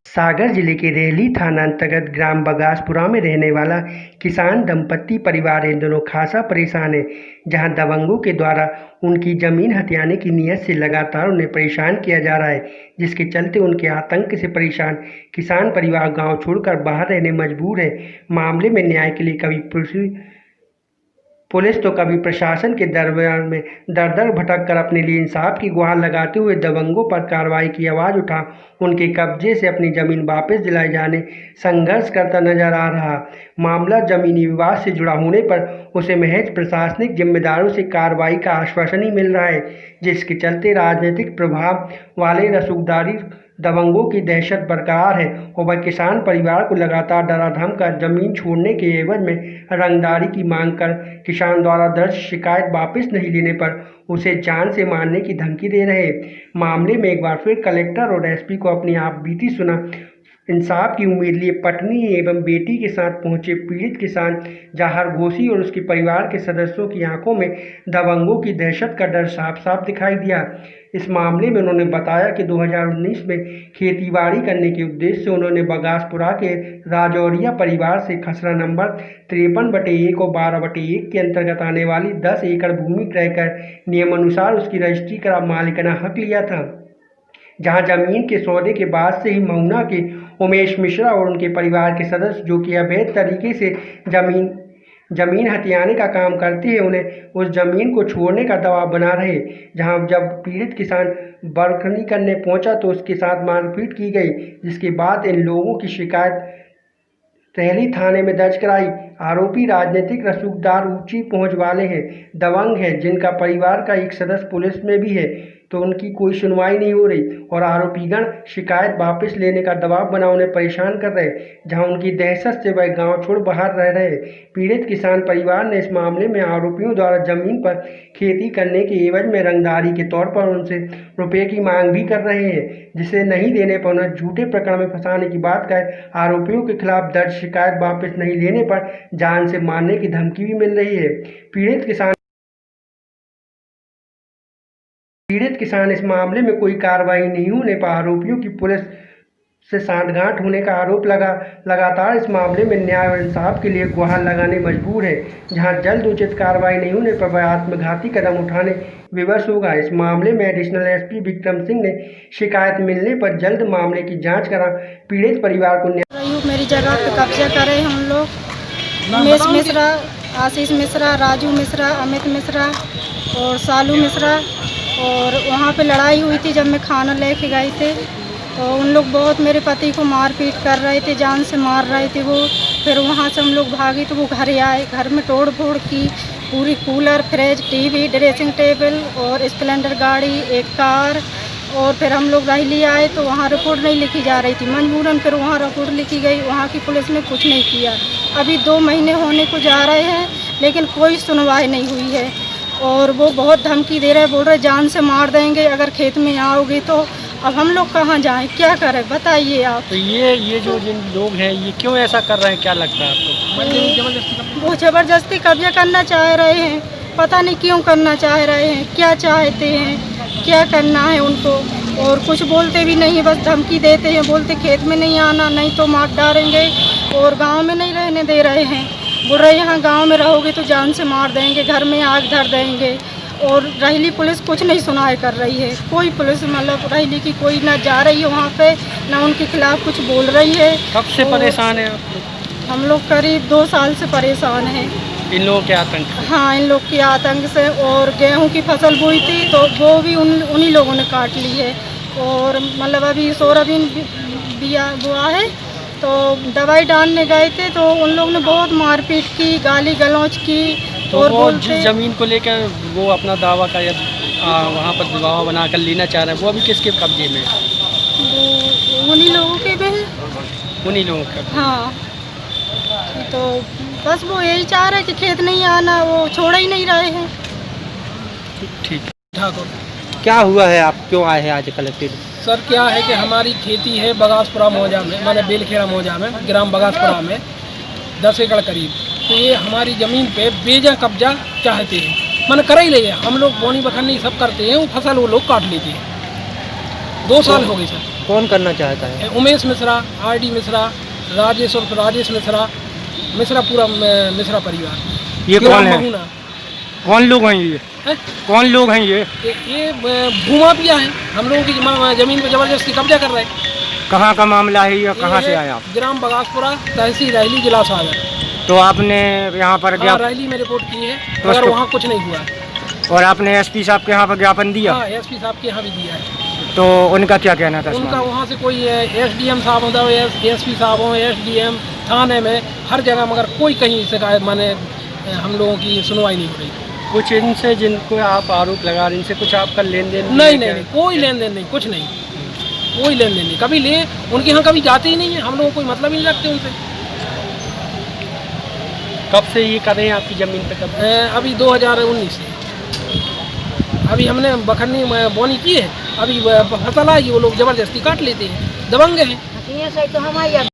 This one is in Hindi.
सागर जिले के रेहली थाना अंतर्गत ग्राम बगासपुरा में रहने वाला किसान दंपत्ति परिवार इन दिनों खासा परेशान है, जहां दबंगों के द्वारा उनकी जमीन हथियाने की नीयत से लगातार उन्हें परेशान किया जा रहा है, जिसके चलते उनके आतंक से परेशान किसान परिवार गांव छोड़कर बाहर रहने मजबूर है। मामले में न्याय के लिए कभी पुलिस तो कभी प्रशासन के दरबार में दर दर भटक कर अपने लिए इंसाफ की गुहार लगाते हुए दबंगों पर कार्रवाई की आवाज़ उठा उनके कब्जे से अपनी ज़मीन वापस दिलाए जाने संघर्ष करता नजर आ रहा। मामला ज़मीनी विवाद से जुड़ा होने पर उसे महज प्रशासनिक जिम्मेदारों से कार्रवाई का आश्वासन ही मिल रहा है, जिसके चलते राजनीतिक प्रभाव वाले रसूखदारी दबंगों की दहशत बरकरार है और वह किसान परिवार को लगातार डरा धमका जमीन छोड़ने के एवज में रंगदारी की मांग कर किसान द्वारा दर्ज शिकायत वापस नहीं लेने पर उसे जान से मारने की धमकी दे रहे। मामले में एक बार फिर कलेक्टर और एसपी को अपनी आप बीती सुना इंसाफ की उम्मीद लिए पत्नी एवं बेटी के साथ पहुंचे पीड़ित किसान जहार घोसी और उसके परिवार के सदस्यों की आंखों में दबंगों की दहशत का डर साफ साफ दिखाई दिया। इस मामले में उन्होंने बताया कि 2019 में खेतीबाड़ी करने के उद्देश्य से उन्होंने बगासपुरा के राजौरिया परिवार से खसरा नंबर 53/1 और 12/1 के अंतर्गत आने वाली 10 एकड़ भूमि क्रय कर नियमानुसार उसकी रजिस्ट्री करा मालिकाना हक लिया था, जहां जमीन के सौदे के बाद से ही महुना के उमेश मिश्रा और उनके परिवार के सदस्य जो कि अवैध तरीके से जमीन हथियाने का काम करते हैं, उन्हें उस जमीन को छोड़ने का दबाव बना रहे। जहां जब पीड़ित किसान बरखनी करने पहुंचा तो उसके साथ मारपीट की गई, जिसके बाद इन लोगों की शिकायत रेहली थाने में दर्ज कराई। आरोपी राजनीतिक रसूखदार ऊंची पहुंच वाले हैं, दबंग हैं, जिनका परिवार का एक सदस्य पुलिस में भी है, तो उनकी कोई सुनवाई नहीं हो रही और आरोपीगण शिकायत वापस लेने का दबाव बना उन्हें परेशान कर रहे, जहां उनकी दहशत से वह गांव छोड़ बाहर रह रहे। पीड़ित किसान परिवार ने इस मामले में आरोपियों द्वारा जमीन पर खेती करने के एवज में रंगदारी के तौर पर उनसे रुपये की मांग भी कर रहे हैं, जिसे नहीं देने पर उन्हें झूठे प्रकरण में फंसाने की बात कहे आरोपियों के खिलाफ दर्ज शिकायत वापस नहीं लेने पर जान से मारने की धमकी भी मिल रही है। पीड़ित किसान इस मामले में कोई कार्रवाई नहीं होने पर आरोपियों की पुलिस से सांठगांठ होने का आरोप लगातार इस मामले में न्याय और इंसाफ के लिए गुहार लगाने मजबूर है, जहां जल्द उचित कार्रवाई नहीं होने पर वह आत्मघाती कदम उठाने विवश होगा। इस मामले में एडिशनल एसपी विक्रम सिंह ने शिकायत मिलने पर जल्द मामले की जांच करा पीड़ित परिवार को मेरी जगह पे कब्जा करे हम लोग उमेश मिश्रा, आशीष मिश्रा, राजू मिश्रा, अमित मिश्रा और सालू मिश्रा, और वहाँ पे लड़ाई हुई थी जब मैं खाना लेके गई थे, तो उन लोग बहुत मेरे पति को मारपीट कर रहे थे, जान से मार रहे थे वो। फिर वहाँ से हम लोग भागे तो वो घर आए, घर में तोड़ फोड़ की, पूरी cooler, fridge, TV, dressing table और स्प्लेंडर गाड़ी, एक कार, और फिर हम लोग रेहली आए तो वहाँ रिपोर्ट नहीं लिखी जा रही थी, मजबूरन फिर वहाँ रिपोर्ट लिखी गई। वहाँ की पुलिस ने कुछ नहीं किया। अभी 2 महीने होने को जा रहे हैं लेकिन कोई सुनवाई नहीं हुई है, और वो बहुत धमकी दे रहे, बोल रहे जान से मार देंगे अगर खेत में आओगे तो। अब हम लोग कहाँ जाएं, क्या करें, बताइए आप। तो ये जो जिन लोग हैं ये क्यों ऐसा कर रहे हैं, क्या लगता है आपको? वो ज़बरदस्ती कब्जा करना चाह रहे हैं, पता नहीं क्यों करना चाह रहे हैं, क्या चाहते हैं, क्या करना है उनको, और कुछ बोलते भी नहीं, बस धमकी देते हैं, बोलते खेत में नहीं आना नहीं तो मार डालेंगे, और गाँव में नहीं रहने दे रहे हैं, बोल रहे यहाँ गांव में रहोगे तो जान से मार देंगे, घर में आग धर देंगे। और रेहली पुलिस कुछ नहीं सुनाई कर रही है, कोई पुलिस मतलब रेहली की कोई ना जा रही है वहाँ पे, ना उनके खिलाफ कुछ बोल रही है। कब से परेशान है हम लोग करीब 2 साल से परेशान हैं इन लोगों के आतंक? हाँ, इन लोग के आतंक से। और गेहूँ की फसल बोई थी तो वो भी उन्हीं लोगों ने काट ली है, और मतलब अभी सोयाबीन बुआ है तो दवाई डालने गए थे तो उन लोगों ने बहुत मारपीट की, गाली गलौज की। तो और वो जिस जमीन को लेकर वो अपना दावा का या वहाँ पर दावा बनाकर लेना चाह रहे हैं, वो अभी किसके कब्जे में? वो उन्हीं लोगों के में है। उन्हीं लोगों का? हाँ, तो बस वो यही चाह रहे कि खेत नहीं आना, वो छोड़ ही नहीं रहे हैं। ठीक ठाकुर, क्या हुआ है, आप क्यों आए हैं आज कलेक्टेड? सर क्या है कि हमारी खेती है बगासपुरा मौजा में, मैंने बेलखेड़ा मौजा में, ग्राम बगासपुरा में 10 एकड़ करीब। तो ये हमारी ज़मीन पे बेजा कब्जा चाहते हैं, मन कर ही ले, हम लोग बोनी बखन्नी सब करते हैं, वो फसल वो लोग काट लेते हैं। 2 साल हो गए सर। कौन करना चाहता है? उमेश मिश्रा, RD मिश्रा, राजेश उर्फ राजेश मिश्रा, पूरा मिश्रा परिवार। ये कौन है? महुना। कौन लोग हैं ये? हैं? कौन लोग हैं ये? ये भूमाफिया है, हम लोगों की जमीन पे जबरदस्ती कब्जा कर रहे हैं। कहाँ का मामला है ये? कहाँ से आए आप? ग्राम बगासपुरा, तहसील रैली, जिला सागर। तो आपने यहाँ पर रैली में रिपोर्ट की है, तो मगर उसको- वहाँ कुछ नहीं हुआ। और आपने SP साहब के यहाँ पर ज्ञापन दिया? हाँ, SP साहब के यहाँ भी दिया है। तो उनका क्या कहना था? उनका वहाँ से कोई SDM साहब होता है, SP साहब हो, SDM थाने में, हर जगह, मगर कोई कहीं शिकायत माने हम लोगों की सुनवाई नहीं हो रही। कुछ इनसे जिनको आप आरोप लगा रहे हैं, इनसे कुछ आपका लेन देन नहीं, कोई लेन देन नहीं, कुछ नहीं, कोई लेन देन नहीं। कभी लिए उनके यहाँ कभी जाते ही नहीं है, हम लोगों को कोई मतलब ही नहीं रखते उनसे। कब से ये कर रहे हैं आपकी ज़मीन पे? कब? अभी 2019 से। अभी हमने बखरनी बोनी की है, अभी फसल आई, वो लोग ज़बरदस्ती काट लेते हैं, दबंग हैं। ये से तो हम आइए